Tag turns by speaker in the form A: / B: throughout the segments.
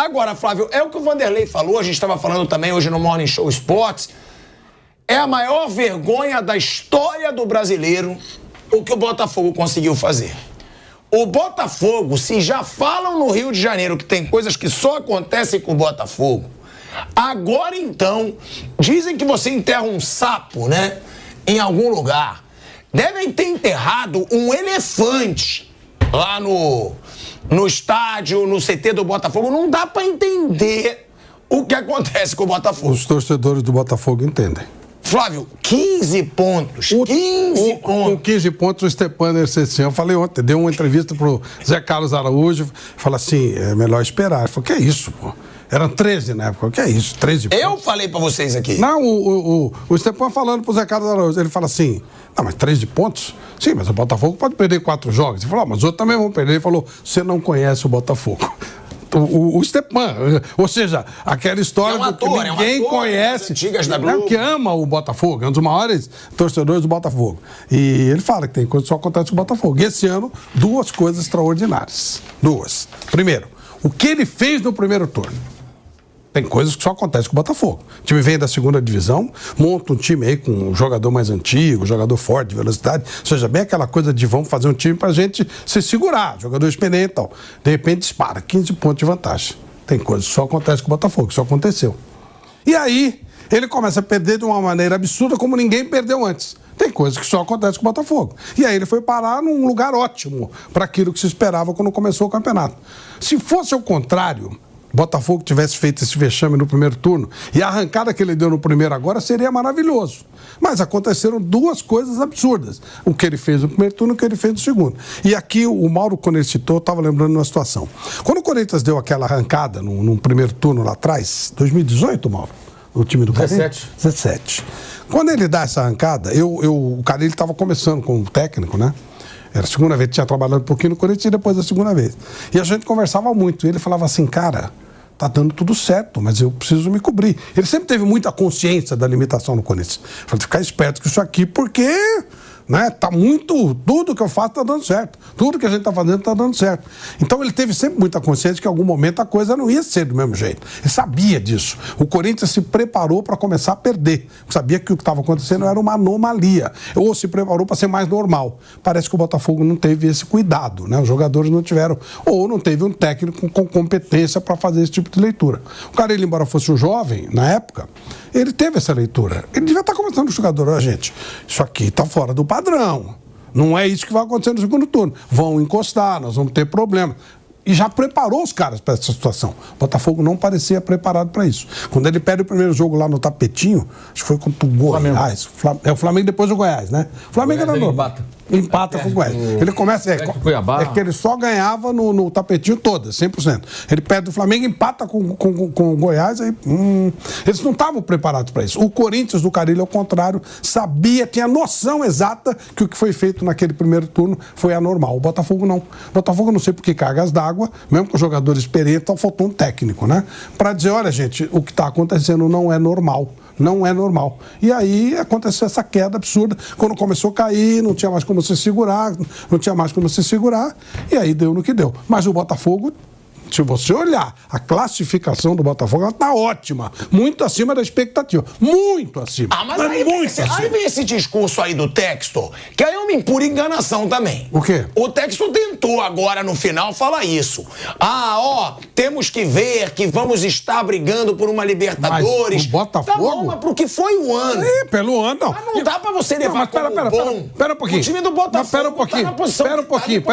A: Agora, Flávio, é o que o Vanderlei falou, a gente estava falando também hoje no Morning Show Sports. É a maior vergonha da história do brasileiro o que o Botafogo conseguiu fazer. O Botafogo, se já falam no Rio de Janeiro que tem coisas que só acontecem com o Botafogo, agora então, dizem que você enterra um sapo, né, em algum lugar. Devem ter enterrado um elefante lá no estádio, no CT do Botafogo. Não dá pra entender o que acontece com o Botafogo.
B: Os torcedores do Botafogo entendem.
A: Flávio, 15 pontos. 15 pontos.
B: Com 15 pontos, o Stepan Ercecian, eu falei ontem, deu uma entrevista pro Zé Carlos Araújo, falou assim, é melhor esperar. Ele falou, que é isso, pô? Eram 13 na época, o que é isso? 13 pontos.
A: Eu falei pra vocês aqui.
B: Não, o Stepan falando pro Zé Carlos Araújo, ele fala assim, não, mas 13 pontos? Sim, mas o Botafogo pode perder 4 jogos. Ele falou, mas os outros também vão perder. Ele falou, você não conhece o Botafogo. O Stepan, ou seja, aquela história do que ninguém conhece, que ama o Botafogo, é um dos maiores torcedores do Botafogo. E ele fala que tem coisa que só acontece com o Botafogo. E esse ano, 2 coisas extraordinárias. 2. Primeiro, o que ele fez no primeiro turno. Tem coisas que só acontecem com o Botafogo. O time vem da segunda divisão, monta um time aí com um jogador mais antigo, jogador forte, de velocidade. Ou seja, bem aquela coisa de vamos fazer um time pra gente se segurar, jogador experiente e tal. De repente dispara, 15 pontos de vantagem. Tem coisas que só acontecem com o Botafogo, só aconteceu. E aí, ele começa a perder de uma maneira absurda como ninguém perdeu antes. Tem coisas que só acontecem com o Botafogo. E aí ele foi parar num lugar ótimo para aquilo que se esperava quando começou o campeonato. Se fosse o contrário, Botafogo tivesse feito esse vexame no primeiro turno e a arrancada que ele deu no primeiro agora seria maravilhoso. Mas aconteceram 2 coisas absurdas. O que ele fez no primeiro turno e o que ele fez no segundo. E aqui o Mauro, quando ele citou, estava lembrando de uma situação. Quando o Corinthians deu aquela arrancada num primeiro turno lá atrás, 2018, Mauro? O time do
C: 17.
B: 17. Quando ele dá essa arrancada, o Carille estava começando como técnico, né? Era a segunda vez que tinha trabalhado um pouquinho no Corinthians e depois a segunda vez. E a gente conversava muito. E ele falava assim, cara, tá dando tudo certo, mas eu preciso me cobrir. Ele sempre teve muita consciência da limitação no Corinthians. Falei, ficar esperto com isso aqui, porque, né, tá muito, tudo que eu faço tá dando certo. Tudo que a gente tá fazendo tá dando certo. Então ele teve sempre muita consciência que em algum momento a coisa não ia ser do mesmo jeito. Ele sabia disso. O Corinthians se preparou para começar a perder. Sabia que o que estava acontecendo era uma anomalia. Ou se preparou para ser mais normal. Parece que o Botafogo não teve esse cuidado, né? Os jogadores não tiveram, ou não teve um técnico com competência para fazer esse tipo de leitura. O cara, ele, embora fosse um jovem, na época, ele teve essa leitura. Ele devia estar conversando com o jogador, ó, gente, isso aqui está fora do padrão. Não é isso que vai acontecer no segundo turno. Vão encostar, nós vamos ter problema. E já preparou os caras para essa situação. O Botafogo não parecia preparado para isso. Quando ele perde o primeiro jogo lá no Tapetinho, acho que foi contra o Goiás. É o Flamengo depois do Goiás, né? O Flamengo era normal. Empata com o Goiás. Ele começa. É que ele só ganhava no Tapetinho todas, 100%. Ele perde o Flamengo, empata com o Goiás. Aí, eles não estavam preparados para isso. O Corinthians do Carille, ao contrário, sabia, tinha noção exata que o que foi feito naquele primeiro turno foi anormal. O Botafogo não. O Botafogo, não sei por que cargas d'água, mesmo com jogadores experientes, então faltou um técnico, né? Para dizer, olha, gente, o que está acontecendo não é normal. Não é normal. E aí aconteceu essa queda absurda. Quando começou a cair, não tinha mais como se segurar, e aí deu no que deu. Mas o Botafogo, se você olhar a classificação do Botafogo, ela está ótima. Muito acima da expectativa. Muito acima.
A: Mas aí vem esse discurso aí do Textor, que aí é uma impura enganação também.
B: O quê?
A: O Textor tentou agora no final falar isso. Temos que ver que vamos estar brigando por uma Libertadores.
B: Mas o Botafogo...
A: Tá bom, mas pro que foi o ano.
B: Pelo ano, não.
A: Mas não dá pra você levar
B: Pera um pouquinho.
A: O time do Botafogo
B: Pera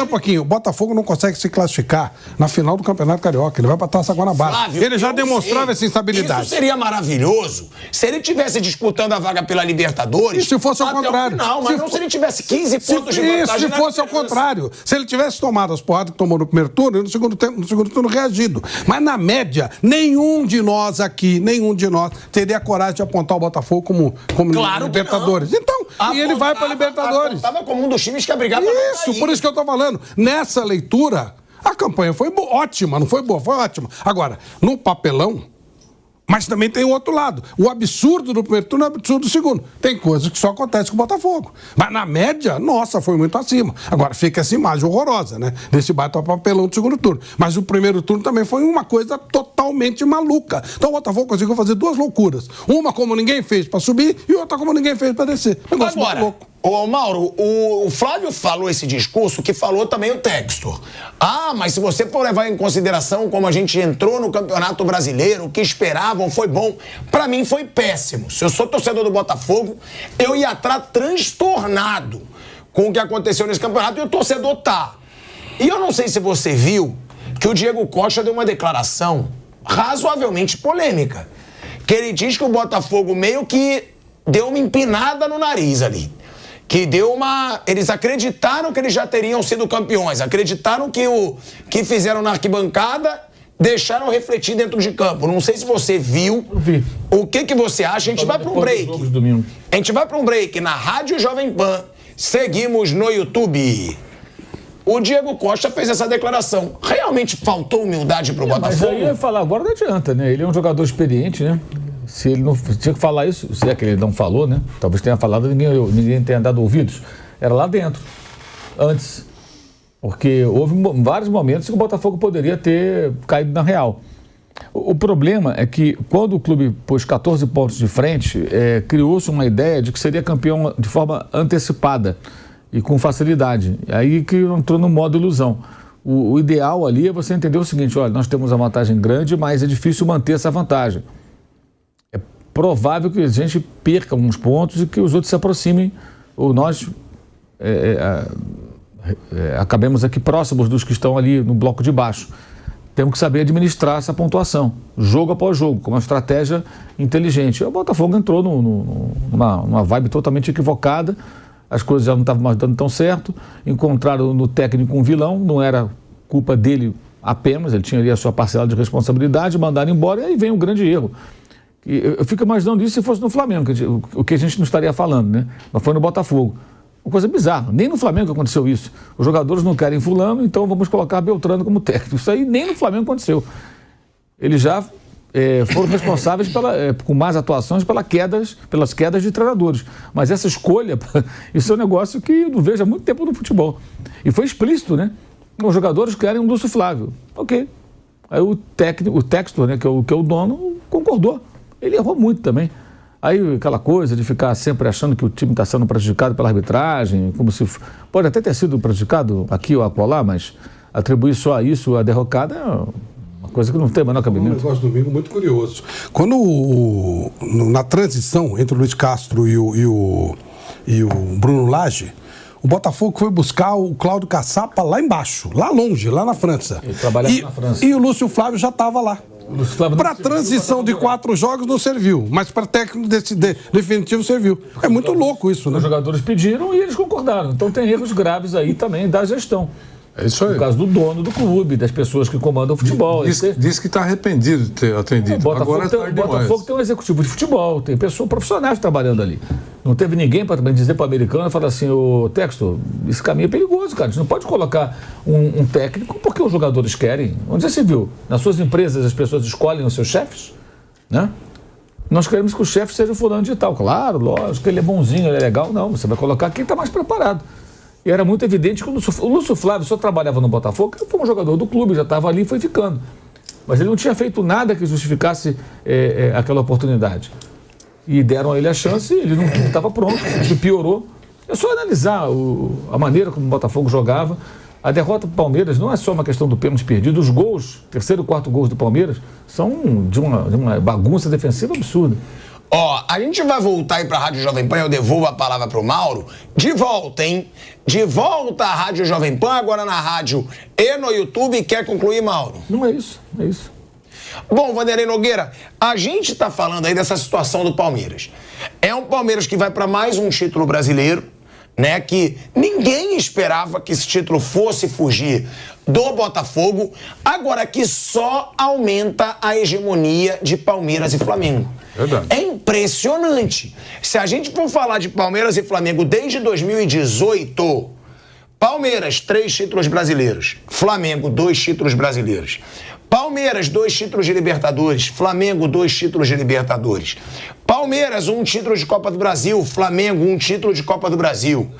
B: um pouquinho. O Botafogo não consegue se classificar na final do Campeonato Carioca. Ele vai pra Taça Guanabara. Flávio, ele já demonstrava essa instabilidade.
A: Isso seria maravilhoso se ele estivesse disputando a vaga pela Libertadores.
B: E se fosse ao contrário?
A: Não, mas não se ele tivesse 15 pontos de vantagem.
B: Se fosse ao contrário. Se ele tivesse tomado as porradas que tomou no primeiro turno e no segundo turno reagido. Mas na média, nenhum de nós aqui, teria a coragem de apontar o Botafogo como
A: claro
B: Libertadores. Então, e ele vai pra Libertadores.
A: Estava como um dos times que ia brigar pra
B: isso, por isso que eu tô falando. Nessa leitura, a campanha foi ótima, não foi boa, foi ótima. Agora, no papelão, Mas também tem o outro lado. O absurdo do primeiro turno é o absurdo do segundo. Tem coisas que só acontecem com o Botafogo. Mas na média, nossa, foi muito acima. Agora fica essa imagem horrorosa, né? Desse bate-papelão do segundo turno. Mas o primeiro turno também foi uma coisa totalmente maluca. Então o Botafogo conseguiu fazer duas loucuras. Uma como ninguém fez para subir e outra como ninguém fez para descer. Negócio muito louco.
A: Ô, Mauro, o Flávio falou esse discurso que falou também o Textor. Ah, mas se você for levar em consideração como a gente entrou no Campeonato Brasileiro, o que esperavam foi bom. Pra mim foi péssimo. Se eu sou torcedor do Botafogo, eu ia estar transtornado com o que aconteceu nesse campeonato e o torcedor tá. E eu não sei se você viu que o Diego Costa deu uma declaração razoavelmente polêmica. Que ele diz que o Botafogo meio que deu uma empinada no nariz ali. Que deu uma... Eles acreditaram que eles já teriam sido campeões. Acreditaram que o que fizeram na arquibancada deixaram refletir dentro de campo. Não sei se você viu.
C: Eu vi.
A: O que você acha? A gente vai para um break. A gente vai para um break na Rádio Jovem Pan. Seguimos no YouTube. O Diego Costa fez essa declaração. Realmente faltou humildade pro Botafogo?
C: Mas aí eu ia falar, agora não adianta, né? Ele é um jogador experiente, né? Se ele não tinha que falar isso, se é que ele não falou, né? Talvez tenha falado, ninguém tenha dado ouvidos. Era lá dentro, antes. Porque houve vários momentos que o Botafogo poderia ter caído na real. O problema é que quando o clube pôs 14 pontos de frente, criou-se uma ideia de que seria campeão de forma antecipada e com facilidade. Aí que entrou no modo ilusão. O ideal ali é você entender o seguinte, olha, nós temos uma vantagem grande, mas é difícil manter essa vantagem. É provável que a gente perca uns pontos e que os outros se aproximem, ou nós acabemos aqui próximos dos que estão ali no bloco de baixo. Temos que saber administrar essa pontuação, jogo após jogo, com uma estratégia inteligente. O Botafogo entrou numa vibe totalmente equivocada, as coisas já não estavam mais dando tão certo, encontraram no técnico um vilão, não era culpa dele apenas, ele tinha ali a sua parcela de responsabilidade, mandaram embora, e aí vem um grande erro. Eu fico imaginando isso se fosse no Flamengo, o que a gente não estaria falando, né? Mas foi no Botafogo. Uma coisa bizarra, nem no Flamengo aconteceu isso. Os jogadores não querem fulano, então vamos colocar Beltrano como técnico. Isso aí nem no Flamengo aconteceu. Eles já foram responsáveis com más atuações pelas quedas de treinadores. Mas essa escolha, isso é um negócio que eu não vejo há muito tempo no futebol. E foi explícito, né? Os jogadores querem um Lúcio Flávio. Ok. Aí o Textor, né, que é o dono, concordou. Ele errou muito também. Aí aquela coisa de ficar sempre achando que o time está sendo prejudicado pela arbitragem, como se... Pode até ter sido prejudicado aqui ou acolá, mas atribuir só a isso a derrocada é uma coisa que não tem o menor cabimento.
B: Um negócio domingo muito curioso. Quando na transição entre o Luiz Castro e o Bruno Lage, o Botafogo foi buscar o Cláudio Caçapa lá embaixo, lá longe, lá na França.
C: Ele trabalhava na França.
B: E o Lúcio Flávio já estava lá. Para a transição de 4 jogos não serviu, mas para técnico definitivo serviu. É muito louco isso, né?
C: Os jogadores pediram e eles concordaram. Então tem erros graves aí também da gestão.
D: É isso aí.
C: No caso do dono do clube, das pessoas que comandam o futebol.
D: Diz que está arrependido de ter atendido.
C: Agora o Botafogo tem um executivo de futebol, tem pessoas profissionais trabalhando ali. Não teve ninguém para dizer para o americano e falar assim, ô Textor, esse caminho é perigoso, cara. A gente não pode colocar um técnico porque os jogadores querem. Onde já se viu? Nas suas empresas as pessoas escolhem os seus chefes, né? Nós queremos que o chefe seja o fulano de tal. Claro, lógico que ele é bonzinho, ele é legal. Não, você vai colocar quem está mais preparado. E era muito evidente que o Lúcio Flávio só trabalhava no Botafogo, ele foi um jogador do clube, já estava ali e foi ficando. Mas ele não tinha feito nada que justificasse aquela oportunidade. E deram a ele a chance, ele não estava pronto, ele piorou. É só analisar a maneira como o Botafogo jogava. A derrota do Palmeiras não é só uma questão do pênalti perdido, os gols, terceiro e quarto gols do Palmeiras, são de uma bagunça defensiva absurda.
A: Ó, a gente vai voltar aí pra Rádio Jovem Pan, eu devolvo a palavra pro Mauro. De volta, hein? De volta à Rádio Jovem Pan, agora na rádio e no YouTube. Quer concluir, Mauro?
C: Não é isso, é isso.
A: Bom, Vanderlei Nogueira, a gente tá falando aí dessa situação do Palmeiras. É um Palmeiras que vai pra mais um título brasileiro, né? Que ninguém esperava que esse título fosse fugir do Botafogo, agora que só aumenta a hegemonia de Palmeiras e Flamengo.
D: Verdade.
A: É impressionante. Se a gente for falar de Palmeiras e Flamengo desde 2018, Palmeiras, 3 títulos brasileiros. Flamengo, 2 títulos brasileiros. Palmeiras, 2 títulos de Libertadores. Flamengo, 2 títulos de Libertadores. Palmeiras, 1 título de Copa do Brasil. Flamengo, 1 título de Copa do Brasil.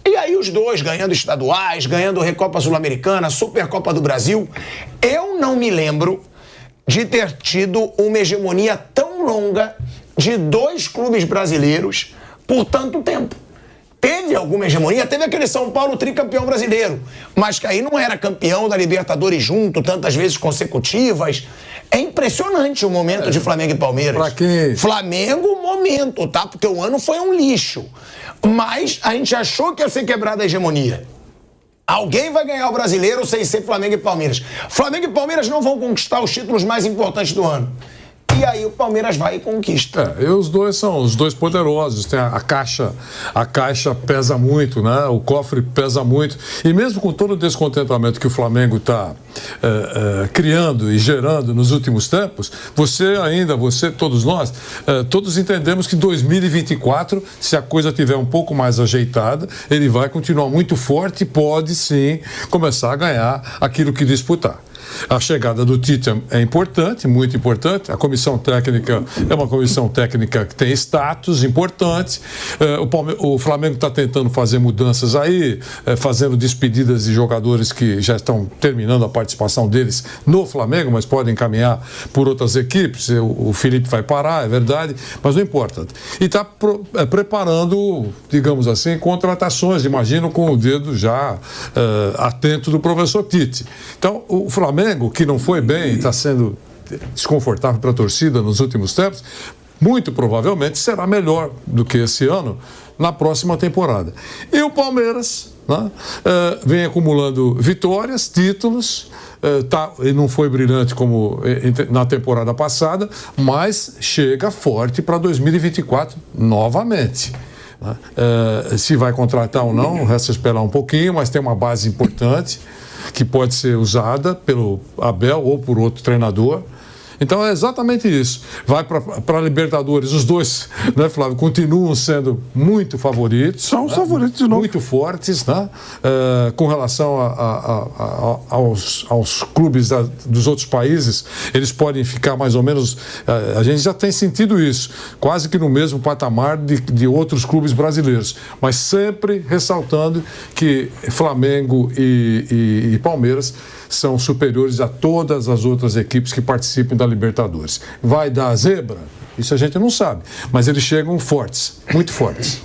A: E aí os dois ganhando estaduais, ganhando Recopa Sul-Americana, Supercopa do Brasil. Eu não me lembro de ter tido uma hegemonia tão longa de 2 clubes brasileiros por tanto tempo. Teve alguma hegemonia, teve aquele São Paulo tricampeão brasileiro, mas que aí não era campeão da Libertadores junto, tantas vezes consecutivas. É impressionante o momento de Flamengo e Palmeiras.
D: Pra quem...
A: Flamengo, momento, tá? Porque o ano foi um lixo. Mas a gente achou que ia ser quebrada a hegemonia. Alguém vai ganhar o brasileiro sem ser Flamengo e Palmeiras. Flamengo e Palmeiras não vão conquistar os títulos mais importantes do ano. E aí o Palmeiras vai e conquista.
D: E os dois são os dois poderosos. Tem a caixa pesa muito, né? O cofre pesa muito. E mesmo com todo o descontentamento que o Flamengo está criando e gerando nos últimos tempos, todos nós, todos entendemos que 2024, se a coisa estiver um pouco mais ajeitada, ele vai continuar muito forte e pode sim começar a ganhar aquilo que disputar. A chegada do Tite é importante, muito importante. A comissão técnica é uma comissão técnica que tem status importante. O Flamengo está tentando fazer mudanças aí, fazendo despedidas de jogadores que já estão terminando a participação deles no Flamengo, mas podem caminhar por outras equipes. O Felipe vai parar, é verdade, mas não importa. E está preparando, digamos assim, contratações, imagino, com o dedo já atento do professor Tite. Então, o Flamengo, que não foi bem, está sendo desconfortável para a torcida nos últimos tempos, muito provavelmente será melhor do que esse ano na próxima temporada. E o Palmeiras, né, vem acumulando vitórias, títulos, ele não foi brilhante como na temporada passada, mas chega forte para 2024 novamente. Se vai contratar ou não, resta esperar um pouquinho, mas tem uma base importante que pode ser usada pelo Abel ou por outro treinador. Então é exatamente isso. Vai para a Libertadores, os dois, né, Flávio, continuam sendo muito favoritos.
B: São os favoritos de novo.
D: Muito fortes, né? Com relação aos clubes dos outros países, eles podem ficar mais ou menos. A gente já tem sentido isso, quase que no mesmo patamar de outros clubes brasileiros. Mas sempre ressaltando que Flamengo e Palmeiras são superiores a todas as outras equipes que participam da Libertadores. Vai dar zebra? Isso a gente não sabe, mas eles chegam fortes, muito fortes.